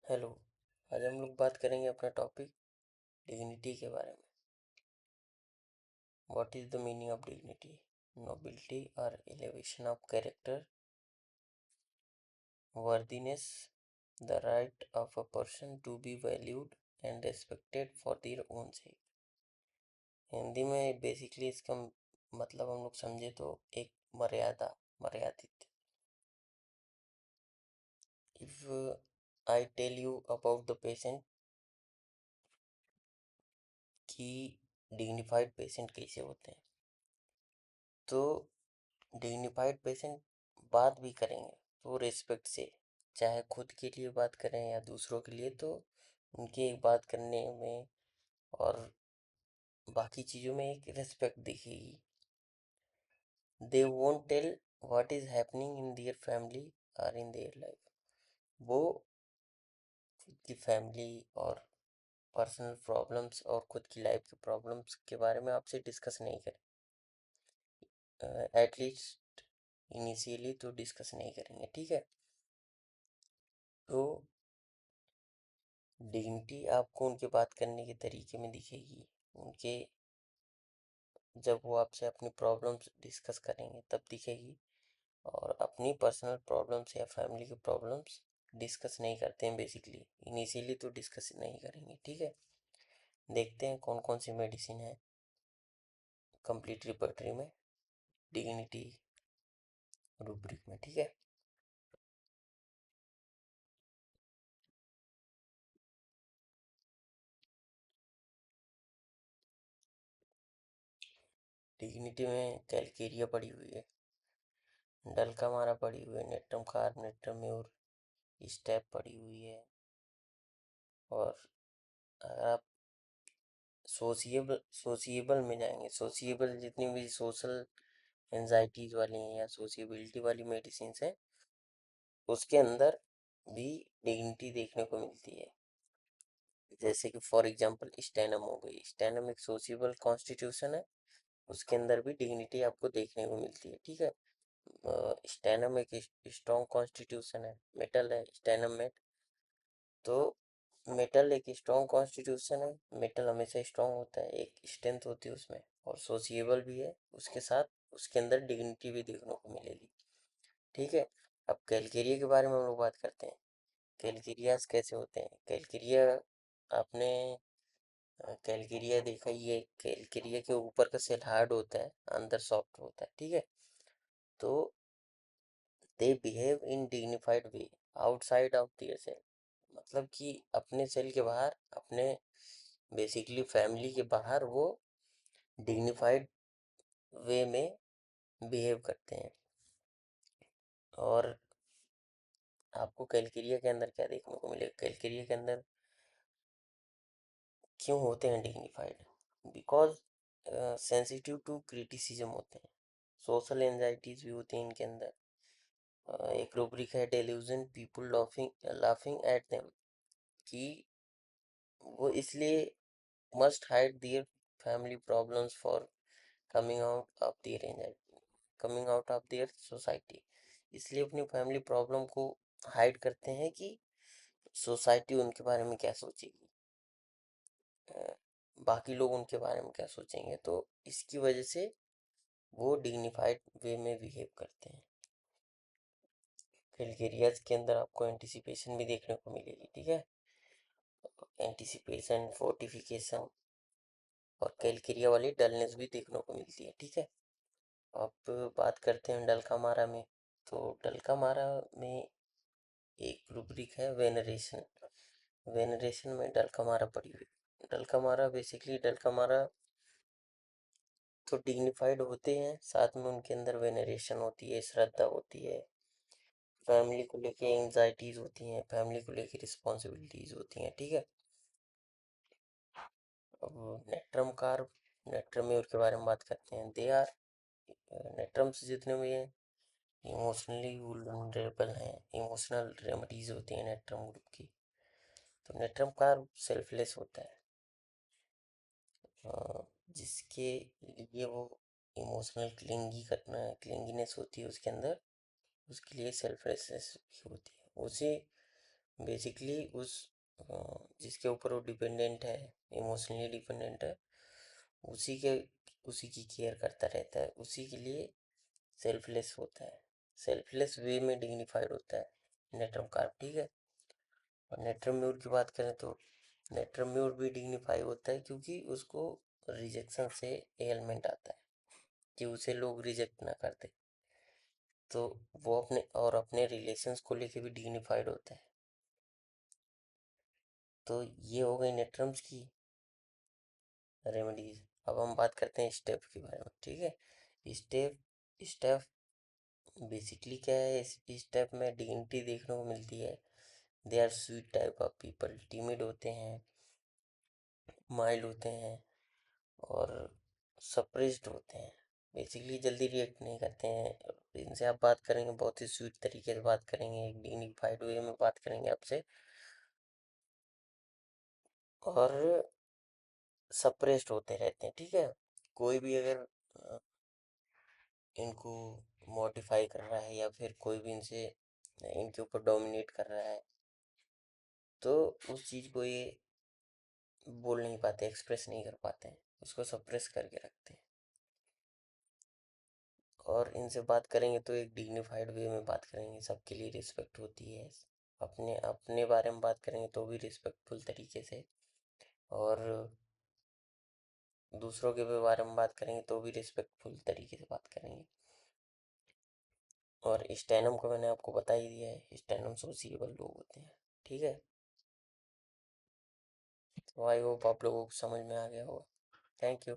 Hello. आज हम लोग बात करेंगे अपना टॉपिक डिग्निटी के बारे में। What is the meaning of dignity? Nobility और elevation of character, worthiness, the right of a person to be valued and respected for their own sake. Hindi में बेसिकली इसका मतलब हम लोग समझे तो एक मर्यादा, मर्यादित। If I tell you about the patient कि डिग्निफाइड पेशेंट कैसे होते हैं, तो डिग्निफाइड पेशेंट बात भी करेंगे तो रिस्पेक्ट से, चाहे खुद के लिए बात करें या दूसरों के लिए, तो उनकी एक बात करने में और बाकी चीज़ों में एक रिस्पेक्ट दिखेगी। They won't tell what is happening in their family और इन देयर लाइफ। वो खुद की फैमिली और पर्सनल प्रॉब्लम्स और खुद की लाइफ के प्रॉब्लम्स के बारे में आपसे डिस्कस नहीं करें, एटलीस्ट इनिशियली तो डिस्कस नहीं करेंगे, ठीक है। तो डिग्निटी आपको उनके बात करने के तरीके में दिखेगी, उनके जब वो आपसे अपनी प्रॉब्लम्स डिस्कस करेंगे तब दिखेगी। और अपनी पर्सनल प्रॉब्लम्स या फैमिली की प्रॉब्लम्स डिस्कस नहीं करते हैं बेसिकली, इनिशियली तो डिस्कस नहीं करेंगे, ठीक है। देखते हैं कौन कौन सी मेडिसिन है कंप्लीट रिपर्टरी में, डिग्निटी रूब्रिक में, ठीक है। डिग्निटी में कैलकेरिया पड़ी हुई है, डल्कामारा पड़ी हुई है, नेट्रम कार्ब, नेट्रम म्यूर, स्टेप पड़ी हुई है। और अगर आप सोशिएबल में जाएंगे, सोशिएबल जितनी भी सोशल एंजाइटीज वाली हैं या सोशिएबिलिटी वाली मेडिसिन हैं, उसके अंदर भी डिग्निटी देखने को मिलती है। जैसे कि फॉर एग्जांपल स्टैनम हो गई, स्टैनम एक सोशिएबल कॉन्स्टिट्यूशन है, उसके अंदर भी डिग्निटी आपको देखने को मिलती है, ठीक है। स्टैनम एक स्ट्रॉन्ग कॉन्स्टिट्यूशन है, मेटल है स्टैनम में, तो मेटल एक स्ट्रॉन्ग कॉन्स्टिट्यूशन है, मेटल हमेशा स्ट्रॉन्ग होता है, एक स्ट्रेंथ होती है उसमें, और सोशिएबल भी है, उसके साथ उसके अंदर डिग्निटी भी देखने को मिलेगी, ठीक है। अब कैलकेरिया के बारे में हम लोग बात करते हैं। कैलकेरियाज कैसे होते हैं? कैलकेरिया, आपने कैलकेरिया देखा, ये कैलकेरिया के ऊपर का सेल हार्ड होता है, अंदर सॉफ्ट होता है, ठीक है। तो they behave in dignified way outside of their cell, मतलब कि अपने सेल के बाहर, अपने बेसिकली फैमिली के बाहर वो डिग्निफाइड वे में बिहेव करते हैं। और आपको कैलकेरिया के अंदर क्या देखने को मिलेगा? कैलकेरिया के अंदर क्यों होते हैं dignified? Because sensitive to criticism होते हैं, सोशल एंजाइटीज भी होती हैं इनके अंदर। एक रूब्रिक है delusion people laughing laughing at them, कि वो इसलिए must hide their family problems for coming out of their anxiety, coming out of their society, इसलिए अपनी फैमिली प्रॉब्लम को हाइड करते हैं कि सोसाइटी उनके बारे में क्या सोचेगी, बाकी लोग उनके बारे में क्या सोचेंगे, तो इसकी वजह से वो डिग्निफाइड वे में बिहेव करते हैं। कैलकेरियाज के अंदर आपको एंटिसिपेशन भी देखने को मिलेगी, ठीक है। एंटिसिपेशन, फोर्टिफिकेशन और कैलकेरिया वाली डलनेस भी देखने को मिलती है, ठीक है। अब बात करते हैं डलका मारा में। तो डलका मारा में एक रूब्रिक है वेनरेशन, वेनरेशन में डलका मारा पड़ी हुई। डलका मारा बेसिकली, डलका मारा तो डिग्निफाइड होते हैं, साथ में उनके अंदर वेनरेशन होती है, श्रद्धा होती है, फैमिली को लेके एंजाइटीज होती हैं, फैमिली को लेके रिस्पॉन्सिबिलिटीज होती हैं, ठीक है। अब नेट्रम कार्ब, नेट्रम्यूर के बारे में बात करते हैं। दे आर, नेट्रम्स जितने भी हैं इमोशनली वुल्नरेबल हैं, इमोशनल रेमेडीज होती हैं नेट्रम ग्रुप की। तो नेट्रम कार्ब सेल्फलेस होता है, जिसके लिए वो इमोशनल क्लिंगी करना, क्लिंगीनेस होती है उसके अंदर, उसके लिए सेल्फलेसनेस भी होती है। उसे बेसिकली उस जिसके ऊपर वो डिपेंडेंट है, इमोशनली डिपेंडेंट है, उसी के उसी की केयर करता रहता है, उसी के लिए सेल्फलेस होता है, सेल्फलेस वे में डिग्निफाइड होता है नेटरम कार्प, ठीक है। और नेटरम म्यूर की बात करें तो नेटरम म्यूर भी डिग्निफाई होता है क्योंकि उसको रिजेक्शन से एलमेंट आता है कि उसे लोग रिजेक्ट ना कर दे, तो वो अपने रिलेशंस को लेके भी डिग्निफाइड होता है। तो ये हो गई नेटरम्स की रेमेडीज। अब हम बात करते हैं स्टेप के बारे में, ठीक है। स्टेप स्टेप बेसिकली क्या है, इस स्टेप में डिग्निटी देखने को मिलती है। They are sweet type of people, timid होते हैं, माइल्ड होते हैं और सप्रेस्ड होते हैं, बेसिकली जल्दी रिएक्ट नहीं करते हैं। इनसे आप बात करेंगे बहुत ही स्वीट तरीके से बात करेंगे, एक डिग्निफाइड वे में बात करेंगे आपसे, और सप्रेस्ड होते रहते हैं, ठीक है। कोई भी अगर इनको मॉडिफाई कर रहा है या फिर कोई भी इनसे इनके ऊपर डोमिनेट कर रहा है, तो उस चीज़ को ये बोल नहीं पाते, एक्सप्रेस नहीं कर पाते हैं, उसको सप्रेस करके रखते हैं। और इनसे बात करेंगे तो एक डिग्निफाइड वे में बात करेंगे, सबके लिए रिस्पेक्ट होती है। अपने अपने बारे में बात करेंगे तो भी रिस्पेक्टफुल तरीके से, और दूसरों के भी बारे में बात करेंगे तो भी रिस्पेक्टफुल तरीके से बात करेंगे। और स्टेनम को मैंने आपको बता ही दिया है, स्टेनम सोशिएबल लोग होते हैं, ठीक है। तो आई होप आप लोगों को समझ में आ गया होगा। Thank you.